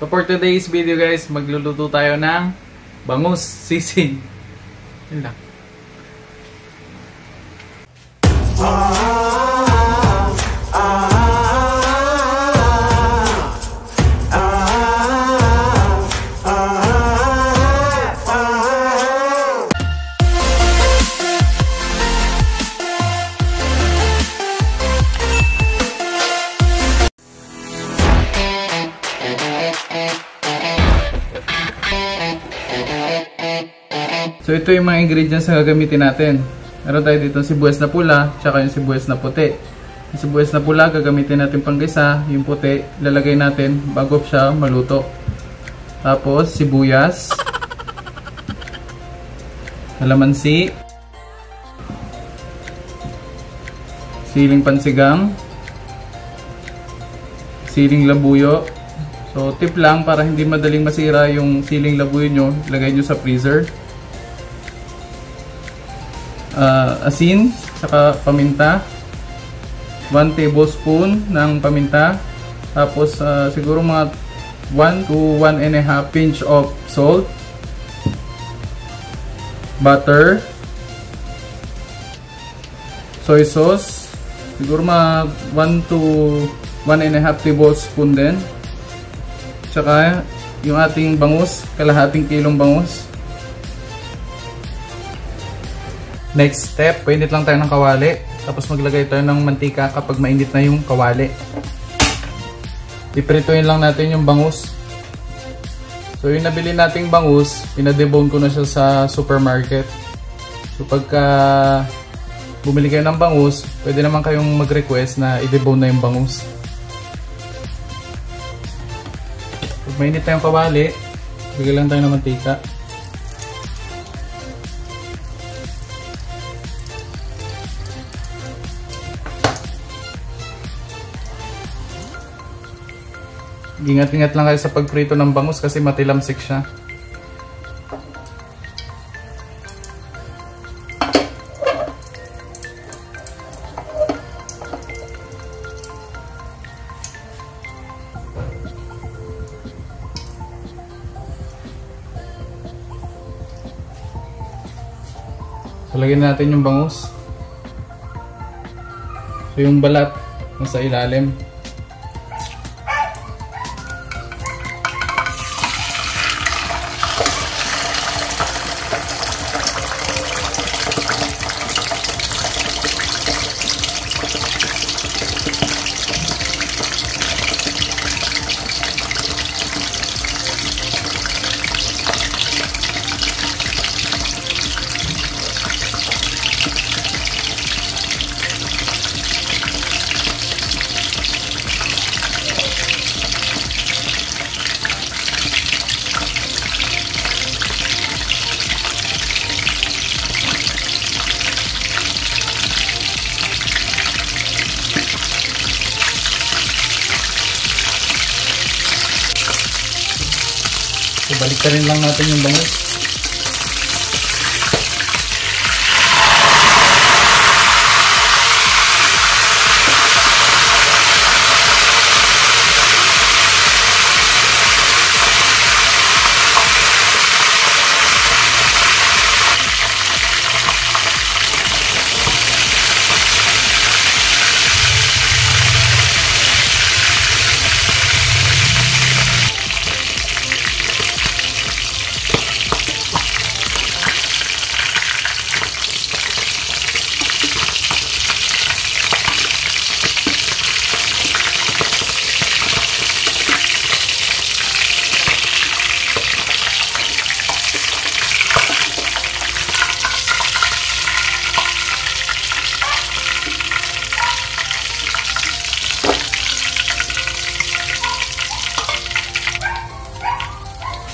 So for today's video guys, magluluto tayo ng bangus sisig. Yun lang. So ito yung mga ingredients na gagamitin natin. Meron tayo dito sibuyas na pula, tsaka yung sibuyas na puti. Yung sibuyas na pula gagamitin natin panggisa, yung puti lalagay natin bago siya maluto. Tapos sibuyas, kalamansi, siling pansigang, siling labuyo. So tip lang para hindi madaling masira yung siling labuyo nyo, lagay nyo sa freezer. Asin, saka paminta, 1 tablespoon ng paminta, tapos siguro mga 1 to 1.5 pinch of salt, butter, soy sauce, siguro mga 1 to 1.5 tablespoon din, tsaka yung ating bangus, kalahating kilong bangus. Next step, painit lang tayo ng kawali. Tapos maglagay tayo ng mantika kapag mainit na yung kawali. Iprituin lang natin yung bangus. So yung nabili nating bangus, pinadebone ko na siya sa supermarket. So pagka bumili kayo ng bangus, pwede naman kayong mag-request na i-debone na yung bangus. Pag mainit na yung kawali, bigay lang tayo ng mantika. Ingat-ingat lang kayo sa pagprito ng bangus kasi matilamsik siya. So, lagyan natin yung bangus. So, yung balat nasa ilalim. So, baliktarin lang natin yung bangus.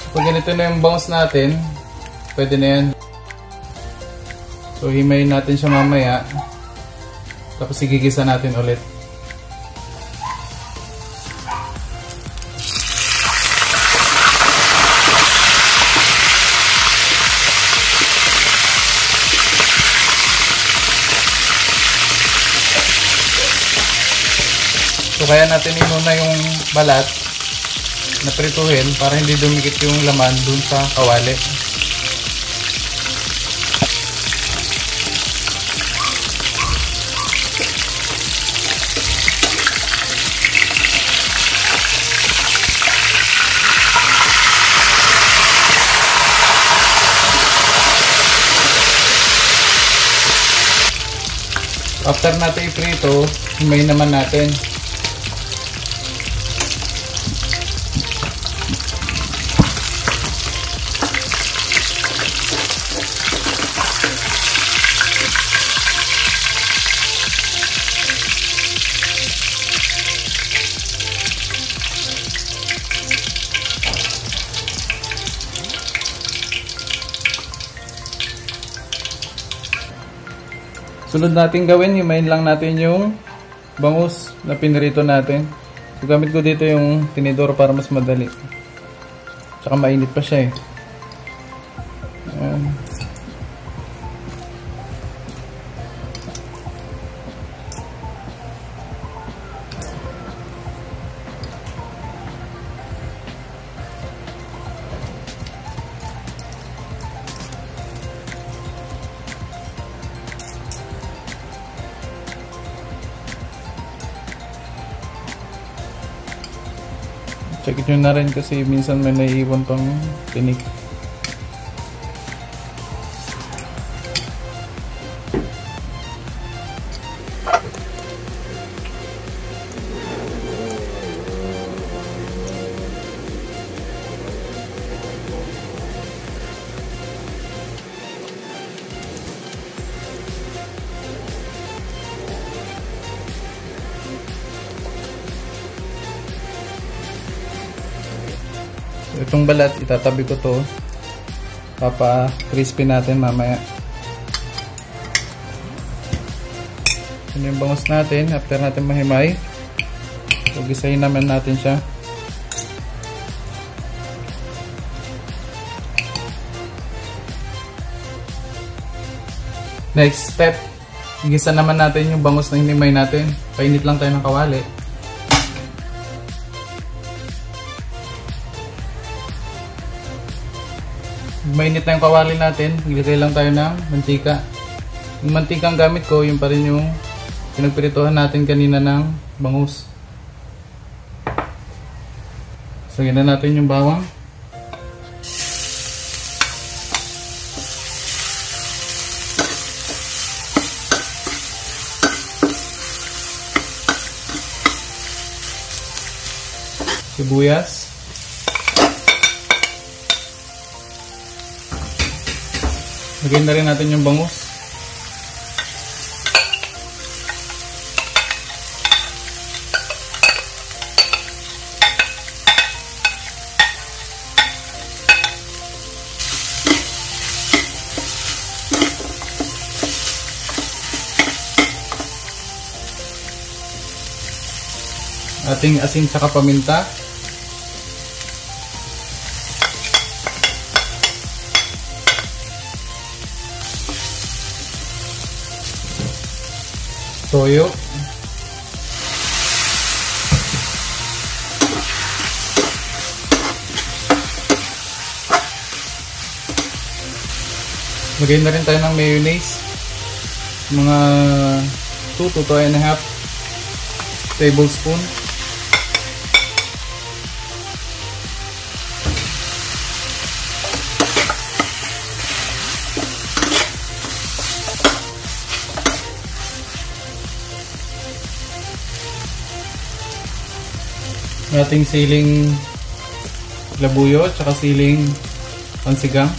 Pag ganito na yung bangus natin, pwede na yan. So himayin natin siya mamaya. Tapos igigisa natin ulit. So kaya natin inuna yung balat na prituhin para hindi dumikit yung laman dun sa kawali. After natin iprito, himayin naman natin. Sunod natin gawin, himayin lang natin yung bangus na pinirito natin. So, gamit ko dito yung tinidor para mas madali. Tsaka mainit pa siya eh. Ayan. Check nyo na rin kasi minsan may naiiwan pang tinik. Itong balat, itatabi ko to. Papa-crispy natin mamaya. Yan yung bangus natin. After natin mahimay, gisahin naman natin siya. Next step, gisa naman natin yung bangus na hinimay natin. Painit lang tayo ng kawali. Mainit na yung kawali natin, ilagay lang tayo ng mantika. Yung mantika ang gamit ko, yung pa rin yung pinagprituhan natin kanina ng bangus. Sagyan na natin yung bawang. Sibuyas. Lagyan na rin natin yung bangus. Ating asin saka paminta. Toyo. Lagyan na rin tayo ng mayonnaise. Mga 2 to 2.5 tablespoon. Ating siling labuyo at saka siling pansigang.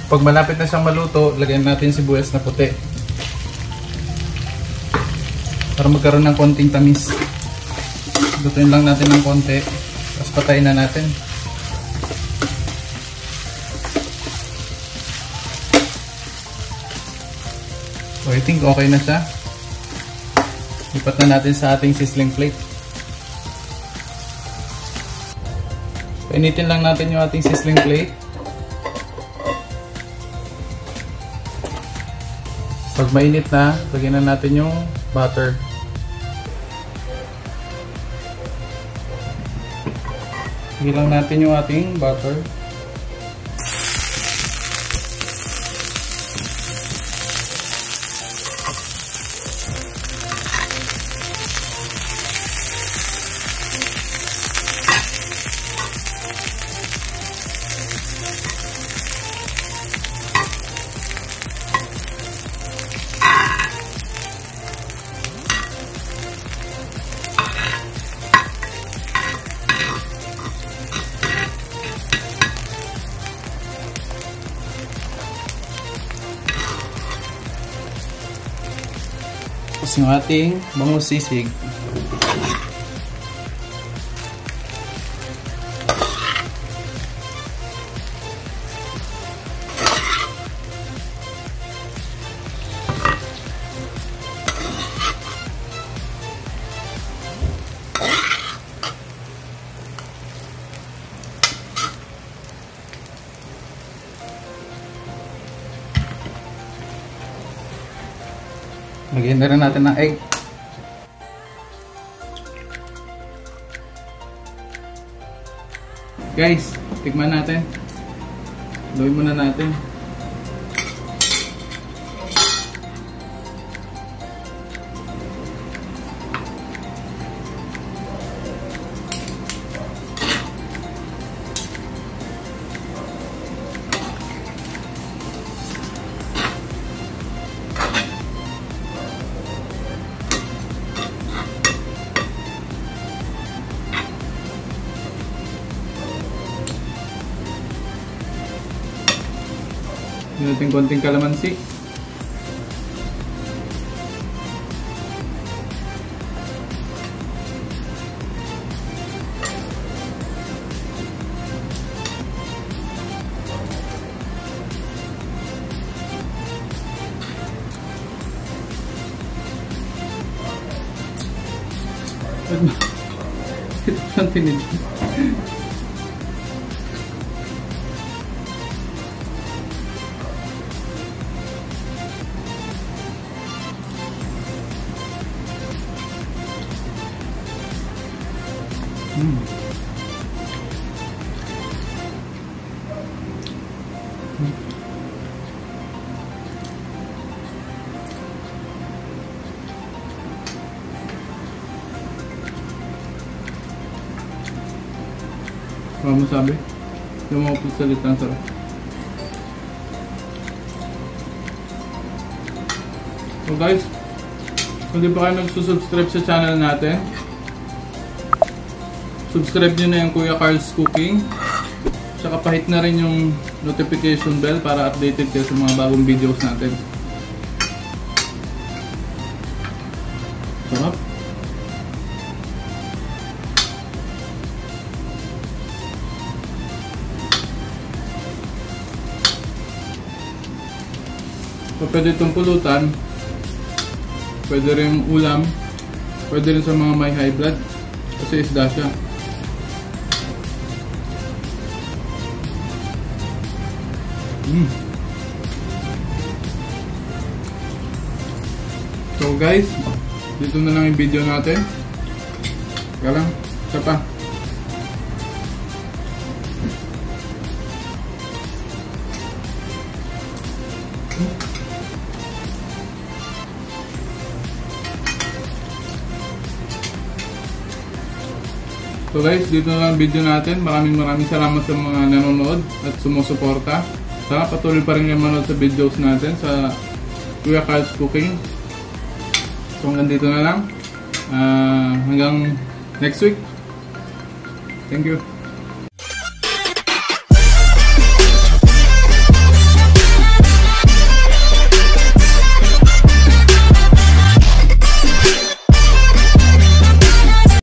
Pag malapit na siyang maluto, lagyan natin sibuyas na puti para magkaroon ng konting tamis. Lutuin lang natin ng konti. Tapos patayin na natin. So I think okay na siya. Lipat na natin sa ating sizzling plate. Painitin lang natin yung ating sizzling plate. Pag mainit na, lagyan na natin yung butter. Lagyan lang natin yung ating butter. Tapos yung ating bangus sisig. Lagyan na rin natin ng egg. Guys, tikman natin. Lutuin muna natin. Yun natin konting kalamansi. Ito siyang tinid. Ano mo sabi? Yung mga pagsalita ang sarap. So guys, kung di pa kayo nagsusubscribe sa channel natin, subscribe nyo na yung Kuya Carl's Cooking. Tsaka pahit na rin yung notification bell para updated kayo sa mga bagong videos natin. Sarap. So pwede itong pulutan, pwede rin ulam, pwede rin sa mga may high blood kasi isda siya. So guys, dito na lang yung video natin. Kaya lang, isa pa. So guys, dito na lang ang video natin. Maraming salamat sa mga nanonood at sumusuporta. Sana patuloy pa rin yung manood sa videos natin sa Kuya Carl's Cooking. So hanggang dito na lang. Hanggang next week. Thank you.